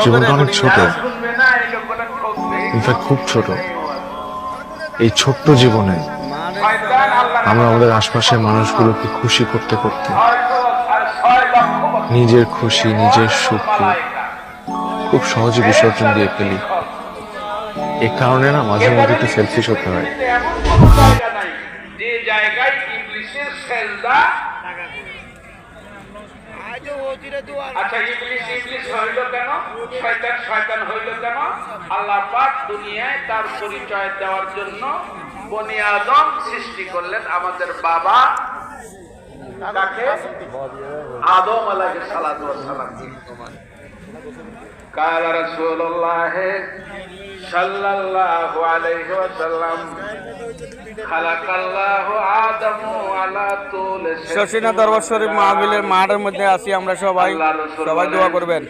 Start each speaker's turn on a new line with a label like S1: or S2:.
S1: জীবনটা অনেক ছোট, ইনফ্যাক্ট খুব ছোট। এই ছোট্ট জীবনে আমরা আমাদের আশপাশের মানুষগুলোকে খুশি করতে করতে নিজের খুশি, নিজের সুখকে খুব সহজে বিসর্জন দিয়ে ফেলি। এ কারণে না মাঝে মধ্যে একটু সেলফিশ হতে হয়।
S2: যে জায়গায় ইংলিশের সেজদা, আচ্ছা ইংলিশ হইল কেন, শয়তান হইল কেন? আল্লাহ পাক দুনিয়ায় তার পরিচয় দেওয়ার জন্য বনি আদম সৃষ্টি করলেন। আমাদের বাবা তাকে আদম আলাইহিস সালাতু ওয়াস সালাম। قال رسول الله صلى الله عليه وسلم خلق الله آدم على طول
S3: শর্ষিনা দরবার শরীফ মাহফিলের মাঠের মধ্যে আছি আমরা সবাই দোয়া করবেন।